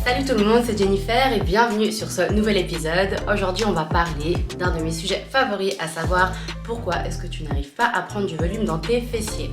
Salut tout le monde, c'est Jennifer et bienvenue sur ce nouvel épisode. Aujourd'hui on va parler d'un de mes sujets favoris, à savoir pourquoi est-ce que tu n'arrives pas à prendre du volume dans tes fessiers.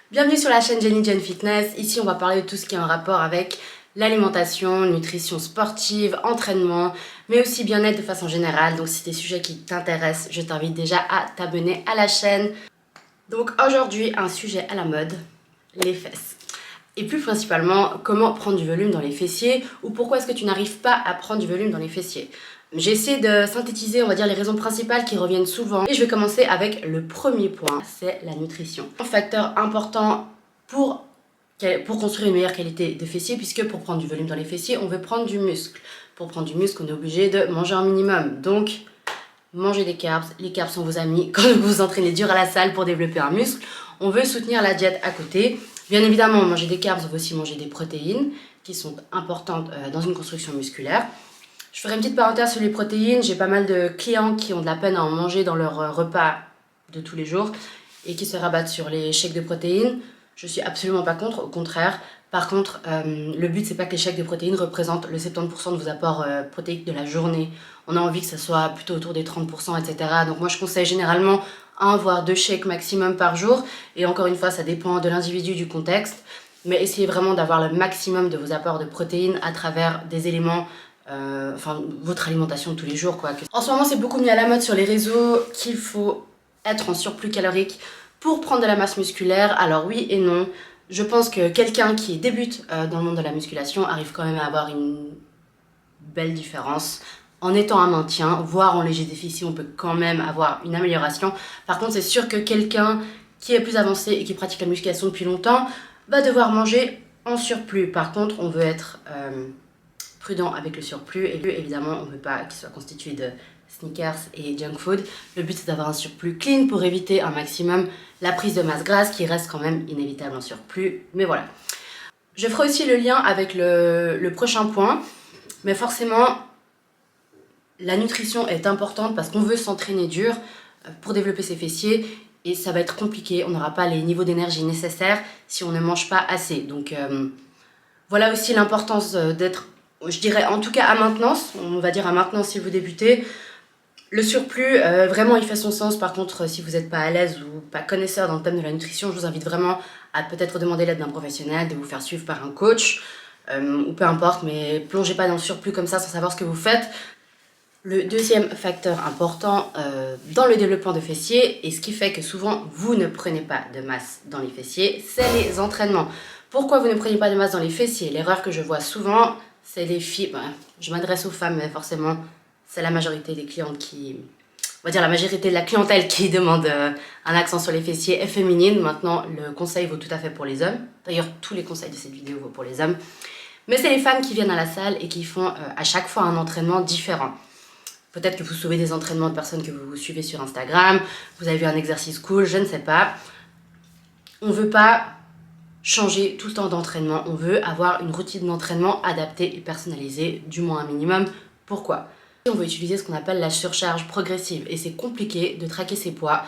Bienvenue sur la chaîne Jenny Jen Fitness. Ici on va parler de tout ce qui est en rapport avec l'alimentation, nutrition sportive, entraînement, mais aussi bien-être de façon générale. Donc si c'est des sujets qui t'intéressent, je t'invite déjà à t'abonner à la chaîne. Donc aujourd'hui, un sujet à la mode, les fesses. Et plus principalement, comment prendre du volume dans les fessiers ou pourquoi est-ce que tu n'arrives pas à prendre du volume dans les fessiers. J'ai essayé de synthétiser, on va dire, les raisons principales qui reviennent souvent. Et je vais commencer avec le premier point, c'est la nutrition. Un facteur important pour construire une meilleure qualité de fessiers, puisque pour prendre du volume dans les fessiers, on veut prendre du muscle. Pour prendre du muscle, on est obligé de manger un minimum. Donc, mangez des carbs. Les carbs sont vos amis quand vous vous entraînez dur à la salle pour développer un muscle. On veut soutenir la diète à côté. Bien évidemment, manger des carbs, on veut aussi manger des protéines qui sont importantes dans une construction musculaire. Je ferai une petite parenthèse sur les protéines. J'ai pas mal de clients qui ont de la peine à en manger dans leur repas de tous les jours et qui se rabattent sur les shakes de protéines. Je suis absolument pas contre, au contraire. Par contre, le but, c'est pas que les shakes de protéines représentent le 70% de vos apports protéiques de la journée. On a envie que ça soit plutôt autour des 30%, etc. Donc moi, je conseille généralement 1 voire 2 shakes maximum par jour. Et encore une fois, ça dépend de l'individu, du contexte. Mais essayez vraiment d'avoir le maximum de vos apports de protéines à travers des éléments, votre alimentation de tous les jours, quoi. En ce moment, c'est beaucoup mis à la mode sur les réseaux qu'il faut être en surplus calorique pour prendre de la masse musculaire. Alors oui et non. Je pense que quelqu'un qui débute dans le monde de la musculation arrive quand même à avoir une belle différence. En étant un maintien, voire en léger déficit, on peut quand même avoir une amélioration. Par contre, c'est sûr que quelqu'un qui est plus avancé et qui pratique la musculation depuis longtemps va devoir manger en surplus. Par contre, on veut être prudent avec le surplus et évidemment, on ne veut pas qu'il soit constitué de sneakers et junk food. Le but, c'est d'avoir un surplus clean pour éviter un maximum la prise de masse grasse qui reste quand même inévitable en surplus. Mais voilà. Je ferai aussi le lien avec le prochain point. Mais forcément, la nutrition est importante parce qu'on veut s'entraîner dur pour développer ses fessiers. Et ça va être compliqué. On n'aura pas les niveaux d'énergie nécessaires si on ne mange pas assez. Donc voilà aussi l'importance d'être, je dirais en tout cas à maintenance. On va dire à maintenance si vous débutez. Le surplus, vraiment, il fait son sens. Par contre, si vous n'êtes pas à l'aise ou pas connaisseur dans le thème de la nutrition, je vous invite vraiment à peut-être demander l'aide d'un professionnel, de vous faire suivre par un coach, ou peu importe, mais plongez pas dans le surplus comme ça sans savoir ce que vous faites. Le deuxième facteur important dans le développement de fessiers, et ce qui fait que souvent vous ne prenez pas de masse dans les fessiers, c'est les entraînements. Pourquoi vous ne prenez pas de masse dans les fessiers? L'erreur que je vois souvent, c'est les filles, je m'adresse aux femmes, mais forcément, c'est la majorité des clientes qui... On va dire la majorité de la clientèle qui demande un accent sur les fessiers est féminine. Maintenant, le conseil vaut tout à fait pour les hommes. D'ailleurs, tous les conseils de cette vidéo vaut pour les hommes. Mais c'est les femmes qui viennent à la salle et qui font à chaque fois un entraînement différent. Peut-être que vous suivez des entraînements de personnes que vous suivez sur Instagram. Vous avez vu un exercice cool, je ne sais pas. On ne veut pas changer tout le temps d'entraînement. On veut avoir une routine d'entraînement adaptée et personnalisée, du moins un minimum. Pourquoi ? On veut utiliser ce qu'on appelle la surcharge progressive et c'est compliqué de traquer ses poids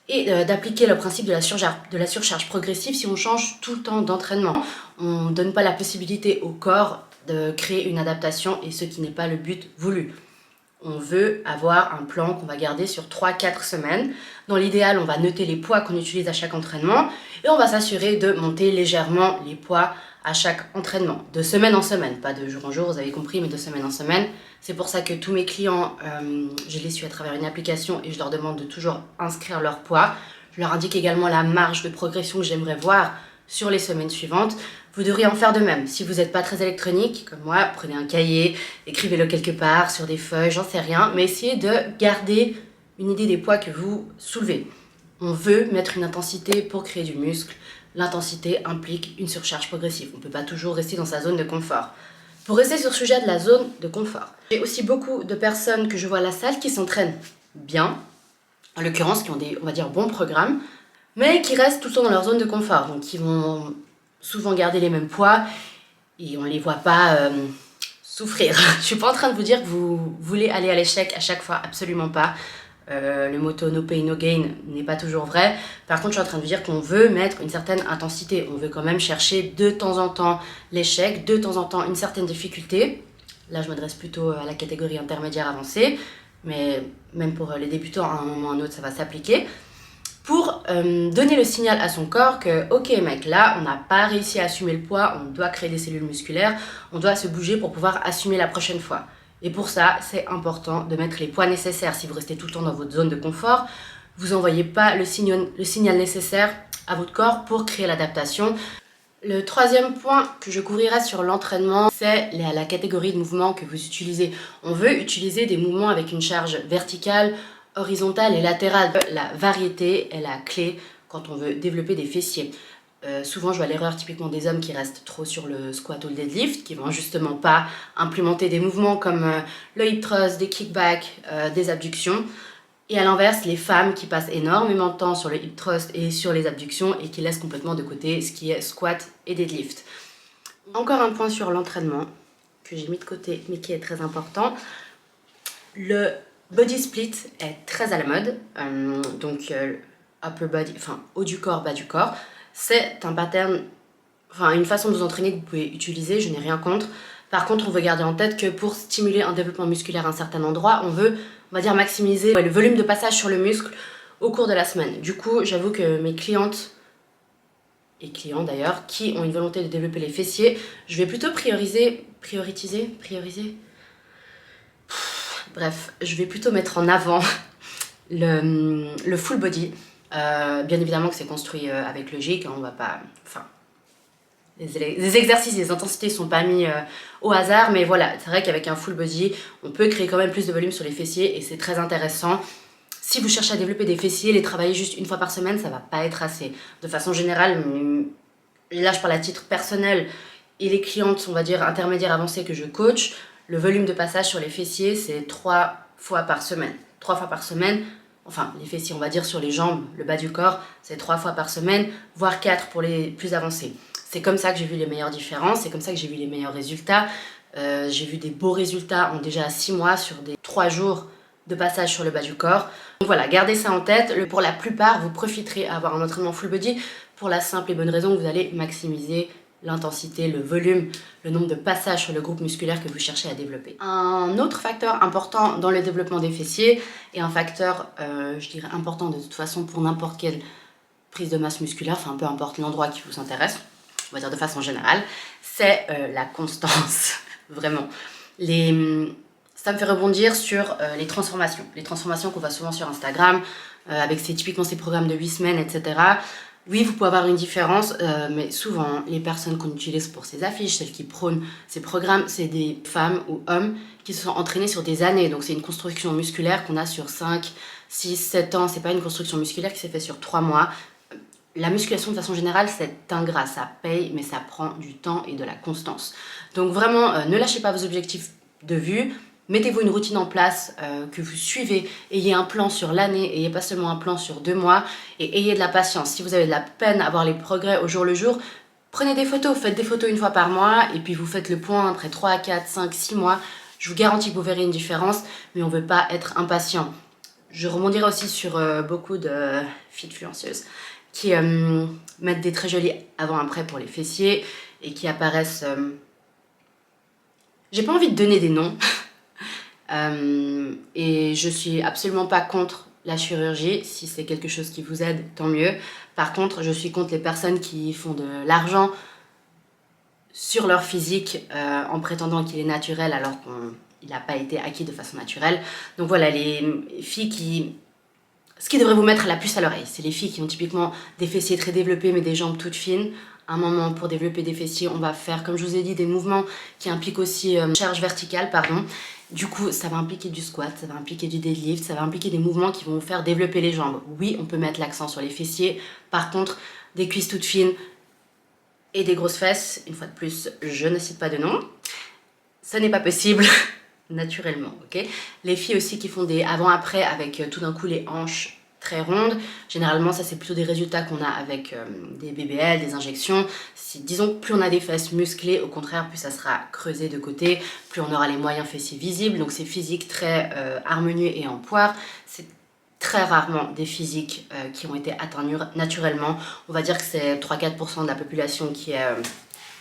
et d'appliquer le principe de la surcharge progressive si on change tout le temps d'entraînement. On ne donne pas la possibilité au corps de créer une adaptation et ce qui n'est pas le but voulu. On veut avoir un plan qu'on va garder sur 3-4 semaines. Dans l'idéal, on va noter les poids qu'on utilise à chaque entraînement et on va s'assurer de monter légèrement les poids à chaque entraînement, de semaine en semaine, pas de jour en jour, vous avez compris, mais de semaine en semaine. C'est pour ça que tous mes clients, je les suis à travers une application et je leur demande de toujours inscrire leur poids. Je leur indique également la marge de progression que j'aimerais voir sur les semaines suivantes. Vous devriez en faire de même. Si vous n'êtes pas très électronique, comme moi, prenez un cahier, écrivez-le quelque part, sur des feuilles, j'en sais rien, mais essayez de garder une idée des poids que vous soulevez. On veut mettre une intensité pour créer du muscle. L'intensité implique une surcharge progressive. On ne peut pas toujours rester dans sa zone de confort. Pour rester sur le sujet de la zone de confort, j'ai aussi beaucoup de personnes que je vois à la salle qui s'entraînent bien, en l'occurrence qui ont des, on va dire, bons programmes, mais qui restent tout le temps dans leur zone de confort. Donc qui vont souvent garder les mêmes poids et on ne les voit pas souffrir. Je ne suis pas en train de vous dire que vous voulez aller à l'échec à chaque fois, absolument pas. Le motto no pain no gain n'est pas toujours vrai. Par contre, je suis en train de dire qu'on veut mettre une certaine intensité. On veut quand même chercher de temps en temps l'échec, de temps en temps une certaine difficulté. Là, je m'adresse plutôt à la catégorie intermédiaire avancée, mais même pour les débutants, à un moment ou à un autre, ça va s'appliquer. Pour donner le signal à son corps que, ok mec, là, on n'a pas réussi à assumer le poids, on doit créer des cellules musculaires, on doit se bouger pour pouvoir assumer la prochaine fois. Et pour ça, c'est important de mettre les poids nécessaires. Si vous restez tout le temps dans votre zone de confort, vous n'envoyez pas le signal nécessaire à votre corps pour créer l'adaptation. Le troisième point que je couvrirai sur l'entraînement, c'est la catégorie de mouvements que vous utilisez. On veut utiliser des mouvements avec une charge verticale, horizontale et latérale. La variété est la clé quand on veut développer des fessiers. Souvent, je vois l'erreur typiquement des hommes qui restent trop sur le squat ou le deadlift, qui vont justement pas implémenter des mouvements comme le hip thrust, des kickbacks, des abductions. Et à l'inverse, les femmes qui passent énormément de temps sur le hip thrust et sur les abductions et qui laissent complètement de côté ce qui est squat et deadlift. Encore un point sur l'entraînement que j'ai mis de côté mais qui est très important. Le body split est très à la mode. Upper body, enfin haut du corps, bas du corps. C'est un pattern, enfin une façon de vous entraîner que vous pouvez utiliser, je n'ai rien contre. Par contre, on veut garder en tête que pour stimuler un développement musculaire à un certain endroit, on veut, on va dire, maximiser le volume de passage sur le muscle au cours de la semaine. Du coup, j'avoue que mes clientes et clients d'ailleurs, qui ont une volonté de développer les fessiers, je vais plutôt prioriser. Bref, je vais plutôt mettre en avant le full body. Bien évidemment que c'est construit avec logique, on va pas... Enfin, les exercices, les intensités sont pas mis au hasard, mais voilà, c'est vrai qu'avec un full body, on peut créer quand même plus de volume sur les fessiers et c'est très intéressant. Si vous cherchez à développer des fessiers, les travailler juste une fois par semaine, ça va pas être assez. De façon générale, là je parle à titre personnel, et les clientes, on va dire, intermédiaires avancées que je coach, le volume de passage sur les fessiers, c'est 3 fois par semaine. 3 fois par semaine, enfin les fessiers, on va dire sur les jambes, le bas du corps, c'est 3 fois par semaine, voire 4 pour les plus avancés. C'est comme ça que j'ai vu les meilleures différences, c'est comme ça que j'ai vu les meilleurs résultats. J'ai vu des beaux résultats en déjà 6 mois sur des 3 jours de passage sur le bas du corps. Donc voilà, gardez ça en tête. Pour la plupart, vous profiterez à avoir un entraînement full body pour la simple et bonne raison que vous allez maximiser l'intensité, le volume, le nombre de passages sur le groupe musculaire que vous cherchez à développer. Un autre facteur important dans le développement des fessiers, et un facteur, je dirais, important de toute façon pour n'importe quelle prise de masse musculaire, enfin peu importe l'endroit qui vous intéresse, on va dire de façon générale, c'est la constance, vraiment. Ça me fait rebondir sur les transformations. Les transformations qu'on voit souvent sur Instagram, avec typiquement ces programmes de 8 semaines, etc. Oui, vous pouvez avoir une différence, mais souvent, les personnes qu'on utilise pour ces affiches, celles qui prônent ces programmes, c'est des femmes ou hommes qui se sont entraînés sur des années. Donc c'est une construction musculaire qu'on a sur 5, 6, 7 ans. C'est pas une construction musculaire qui s'est faite sur 3 mois. La musculation, de façon générale, c'est ingrat, ça paye, mais ça prend du temps et de la constance. Donc vraiment, ne lâchez pas vos objectifs de vue, mettez-vous une routine en place que vous suivez, ayez un plan sur l'année, ayez pas seulement un plan sur 2 mois, et ayez de la patience. Si vous avez de la peine à voir les progrès au jour le jour, prenez des photos, faites des photos une fois par mois, et puis vous faites le point après 3, 4, 5, 6 mois. Je vous garantis que vous verrez une différence, mais on ne veut pas être impatient. Je rebondirai aussi sur beaucoup de fitfluenceuses qui mettent des très jolis avant-après pour les fessiers et qui apparaissent... J'ai pas envie de donner des noms et je suis absolument pas contre la chirurgie. Si c'est quelque chose qui vous aide, tant mieux. Par contre, je suis contre les personnes qui font de l'argent sur leur physique en prétendant qu'il est naturel alors qu'il n'a pas été acquis de façon naturelle. Donc voilà, les filles qui... Ce qui devrait vous mettre la puce à l'oreille, c'est les filles qui ont typiquement des fessiers très développés mais des jambes toutes fines. À un moment, pour développer des fessiers, on va faire, comme je vous ai dit, des mouvements qui impliquent aussi charge verticale, pardon. Du coup, ça va impliquer du squat, ça va impliquer du deadlift, ça va impliquer des mouvements qui vont vous faire développer les jambes. Oui, on peut mettre l'accent sur les fessiers. Par contre, des cuisses toutes fines et des grosses fesses, une fois de plus, je ne cite pas de nom. Ce n'est pas possible. Naturellement, ok. Les filles aussi qui font des avant-après avec tout d'un coup les hanches très rondes, généralement ça c'est plutôt des résultats qu'on a avec des BBL, des injections. Disons que plus on a des fesses musclées, au contraire plus ça sera creusé de côté, plus on aura les moyens fessiers visibles, donc c'est physique très harmonieux et en poire. C'est très rarement des physiques qui ont été atteints naturellement. On va dire que c'est 3-4% de la population qui est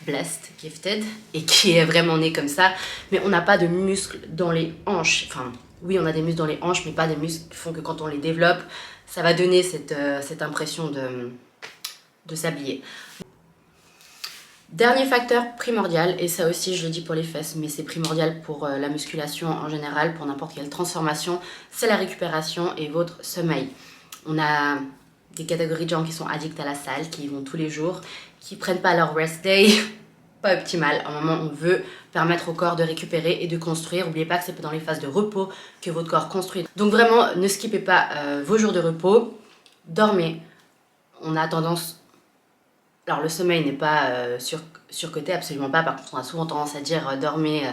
blessed, gifted, et qui est vraiment née comme ça. Mais on n'a pas de muscles dans les hanches. Enfin, oui, on a des muscles dans les hanches, mais pas des muscles qui font que quand on les développe, ça va donner cette impression de s'habiller. Dernier facteur primordial, et ça aussi je le dis pour les fesses, mais c'est primordial pour la musculation en général, pour n'importe quelle transformation, c'est la récupération et votre sommeil. On a des catégories de gens qui sont addicts à la salle, qui y vont tous les jours, qui prennent pas leur rest day, pas optimal. À un moment, on veut permettre au corps de récupérer et de construire. N'oubliez pas que c'est dans les phases de repos que votre corps construit. Donc vraiment, ne skippez pas vos jours de repos, dormez. On a tendance... Alors le sommeil n'est pas surcoté, absolument pas. Par contre, on a souvent tendance à dire dormez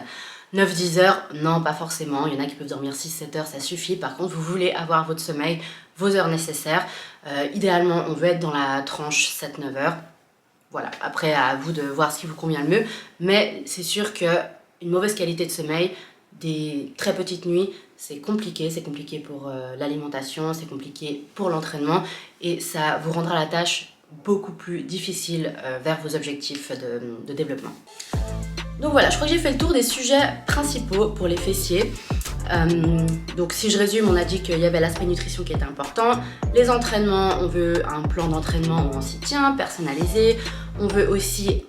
9-10 heures. Non, pas forcément. Il y en a qui peuvent dormir 6-7 heures, ça suffit. Par contre, vous voulez avoir votre sommeil, vos heures nécessaires. Idéalement, on veut être dans la tranche 7-9 heures. Voilà, après à vous de voir ce qui vous convient le mieux. Mais c'est sûr qu'une mauvaise qualité de sommeil, des très petites nuits, c'est compliqué pour l'alimentation, c'est compliqué pour l'entraînement. Et ça vous rendra la tâche beaucoup plus difficile vers vos objectifs de développement. Donc voilà, je crois que j'ai fait le tour des sujets principaux pour les fessiers. Donc si je résume, on a dit qu'il y avait l'aspect nutrition qui était important, les entraînements, on veut un plan d'entraînement où on s'y tient, personnalisé, on veut aussi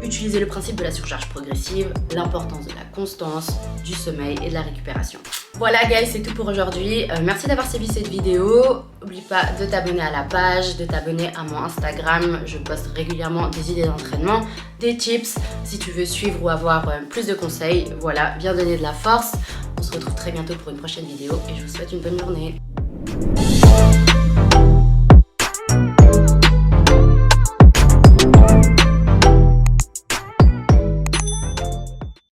utiliser le principe de la surcharge progressive, l'importance de la constance, du sommeil et de la récupération. Voilà guys, c'est tout pour aujourd'hui. Merci d'avoir suivi cette vidéo. N'oublie pas de t'abonner à la page, de t'abonner à mon Instagram. Je poste régulièrement des idées d'entraînement, des tips. Si tu veux suivre ou avoir plus de conseils, voilà, viens donner de la force. On se retrouve très bientôt pour une prochaine vidéo et je vous souhaite une bonne journée.